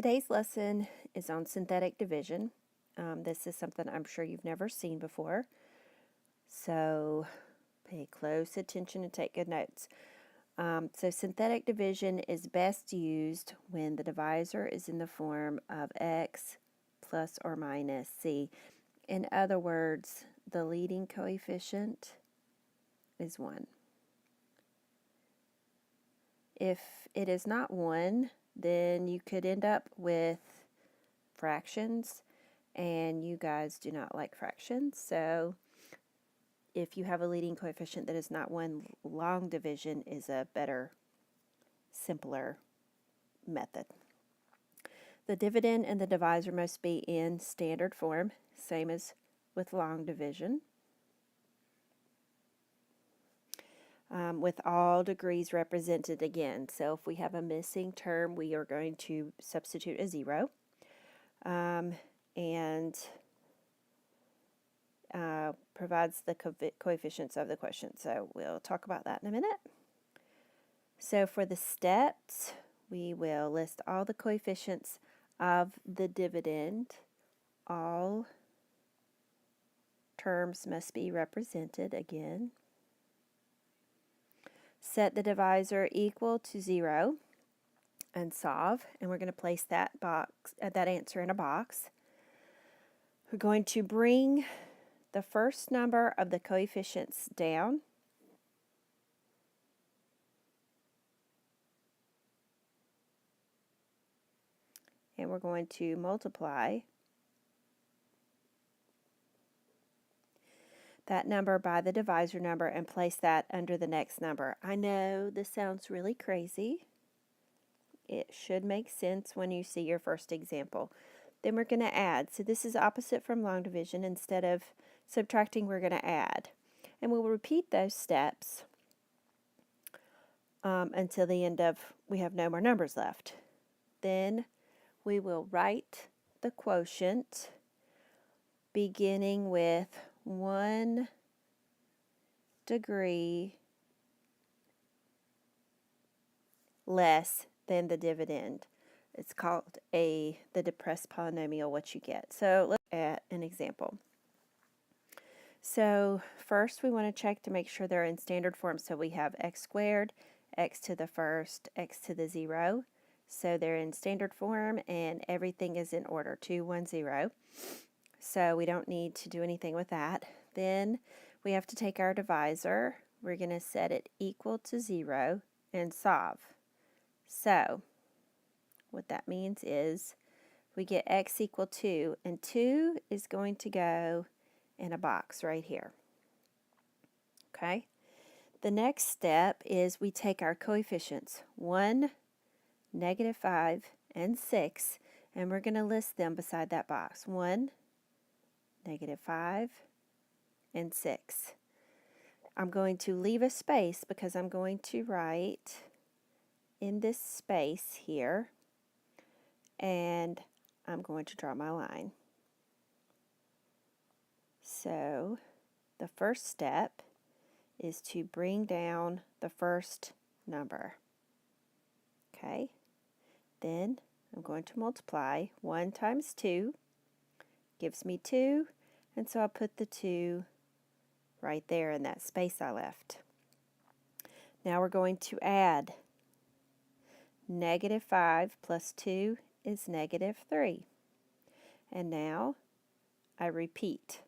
Today's lesson is on synthetic division. This is something I'm sure you've never seen before, so pay close attention and take good notes. So synthetic division is best used when the divisor is in the form of x plus or minus c. In other words, the leading coefficient is 1. If it is not 1, then you could end up with fractions, and you guys do not like fractions, so if you have a leading coefficient that is not 1, long division is a better, simpler method. The dividend and the divisor must be in standard form, same as with long division, with all degrees represented again. So if we have a missing term, we are going to substitute a 0. And provides the coefficients of the question. So we'll talk about that in a minute. So for the steps, we will list all the coefficients of the dividend. All terms must be represented again. Set the divisor equal to 0 and solve, and we're going to place that answer in a box. We're going to bring the first number of the coefficients down, and we're going to multiply that number by the divisor number and place that under the next number. I know this sounds really crazy. It should make sense when you see your first example. Then we're going to add. So this is opposite from long division. Instead of subtracting, we're going to add. And we'll repeat those steps until the end of, we have no more numbers left. Then we will write the quotient beginning with 1 degree less than the dividend. It's called the depressed polynomial, what you get. So let's look at an example. So first we want to check to make sure they're in standard form. So we have x squared, x to the first, x to the 0. So they're in standard form and everything is in order, 2, 1, 0. So we don't need to do anything with that. Then we have to take our divisor. We're going to set it equal to 0 and solve. So what that means is we get x equal 2, and 2 is going to go in a box right here. Okay? The next step is we take our coefficients, 1, -5, and 6, and we're going to list them beside that box. 1, -5, and 6. I'm going to leave a space because I'm going to write in this space here, and I'm going to draw my line. So the first step is to bring down the first number. Okay, then I'm going to multiply. 1 times 2 gives me 2, and so I'll put the 2 right there in that space I left. Now we're going to add. -5 plus 2 is -3. And now I repeat.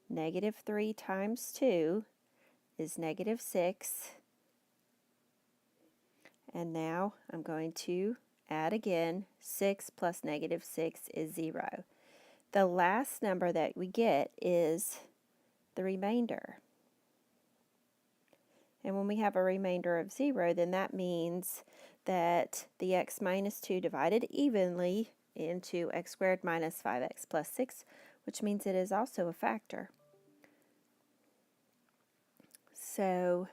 -3 times 2 is -6. And now I'm going to add again. 6 plus -6 is 0. The last number that we get is the remainder. And when we have a remainder of 0, then that means that the x minus 2 divided evenly into x squared minus 5x plus 6, which means it is also a factor. So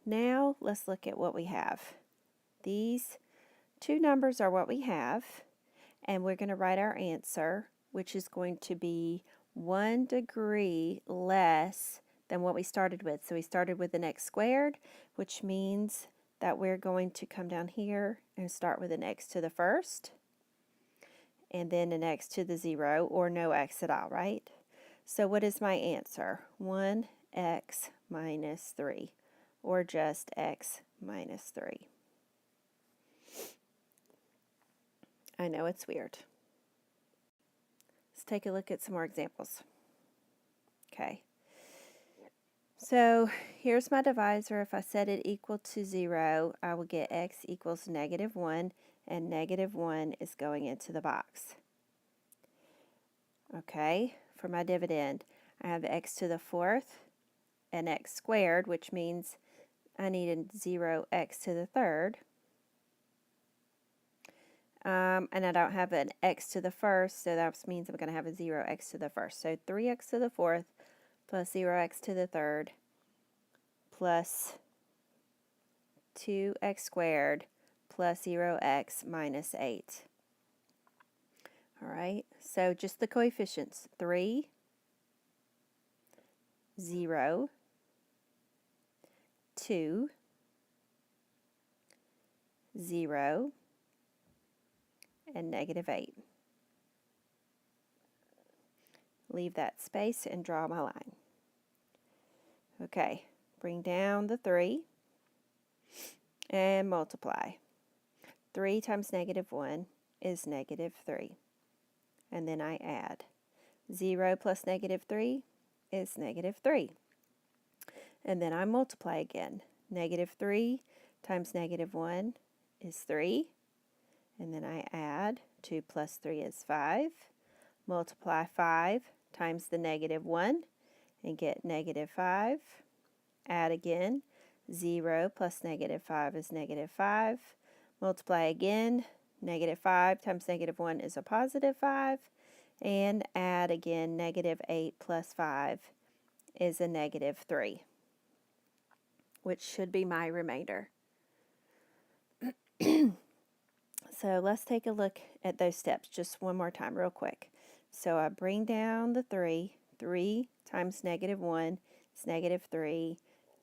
now let's look at what we have. These two numbers are what we have, and we're going to write our answer, which is going to be 1 degree less than what we started with. So we started with an x squared, which means that we're going to come down here and start with an x to the first. and then an x to the 0, or no x at all, right? So what is my answer? 1x minus 3, or just x minus 3. I know it's weird. Let's take a look at some more examples. Okay. So here's my divisor. If I set it equal to 0, I will get x equals -1, and -1 is going into the box. Okay, for my dividend, I have x to the 4th and x squared, which means I need a 0x to the 3rd. And I don't have an x to the 1st, so that means I'm going to have a 0x to the 1st. So 3x to the 4th plus 0x to the 3rd plus 2x squared plus 0x minus 8. All right, so just the coefficients, 3, 0, 2, 0, and -8. Leave that space and draw my line. Okay, bring down the 3 and multiply. 3 times -1 is -3. And then I add. 0 plus -3 is -3. And then I multiply again. -3 times -1 is 3. And then I add. 2 plus 3 is 5. Multiply 5 times the -1 and get -5. Add again. 0 plus -5 is -5. Multiply again. -5 times -1 is a +5. And add again. -8 plus 5 is a -3, which should be my remainder. So let's take a look at those steps just one more time real quick. So I bring down the 3. 3 times -1 is -3.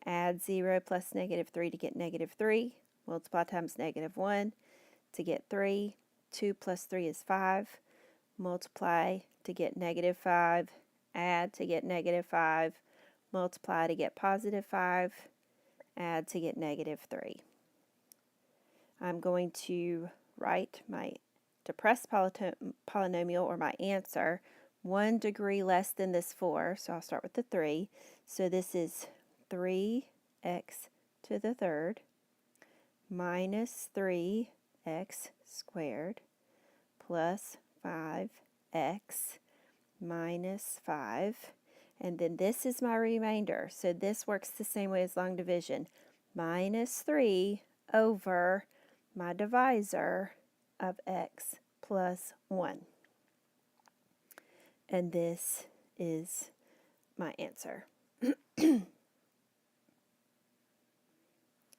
Add 0 plus -3 to get -3. Multiply times -1 to get 3. 2 plus 3 is 5. Multiply to get -5. Add to get -5. Multiply to get +5. Add to get -3. I'm going to write my depressed polynomial, or my answer, 1 degree less than this 4, so I'll start with the 3. So this is 3x to the 3rd minus 3x squared plus 5x minus 5. And then this is my remainder. So this works the same way as long division. Minus 3 over my divisor of x plus 1. And this is my answer.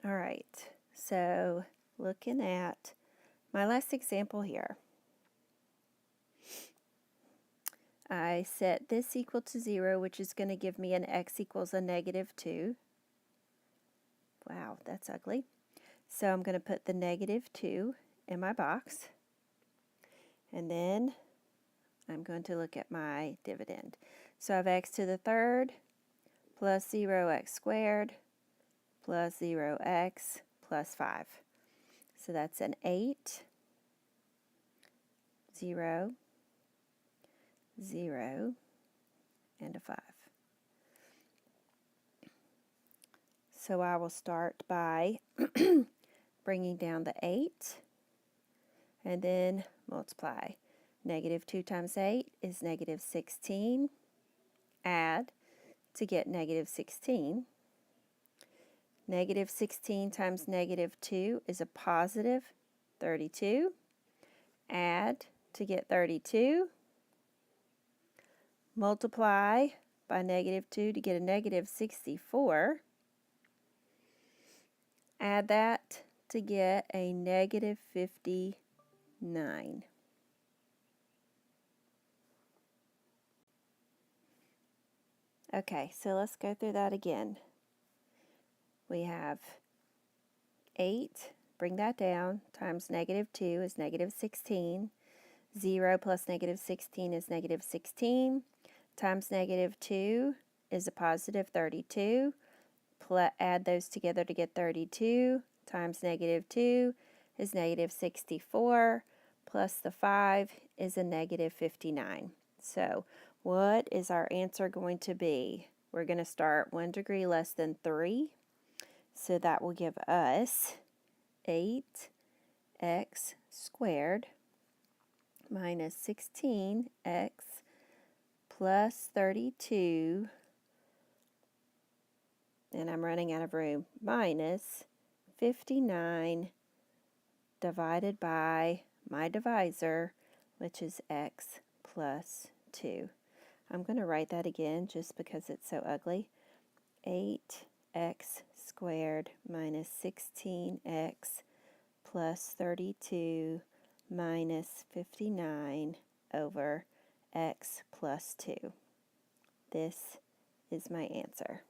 All right, so looking at my last example here. I set this equal to 0, which is going to give me an x equals a -2. Wow, that's ugly. So I'm going to put the -2 in my box. And then I'm going to look at my dividend. So I have x to the 3rd plus 0x squared plus 0x plus 5. So that's an 8, 0, 0, and a 5. So I will start by bringing down the 8 and then multiply. -2 times 8 is -16. Add to get -16. -16 times -2 is a +32. Add to get 32. Multiply by -2 to get a -64. Add that to get a -59. Okay, so let's go through that again. We have 8, bring that down, times -2 is -16. 0 plus negative 16 is negative 16, times negative 2 is a positive 32. Add those together to get 32, times negative 2 is negative 64, plus the 5 is a negative 59. So what is our answer going to be? We're going to start 1 degree less than 3, so that will give us 8x squared minus 16x plus 32, and I'm running out of room, minus 59 divided by my divisor, which is x plus 2. I'm going to write that again just because it's so ugly. 8x squared minus 16x plus 32 minus 59 over x plus 2. This is my answer.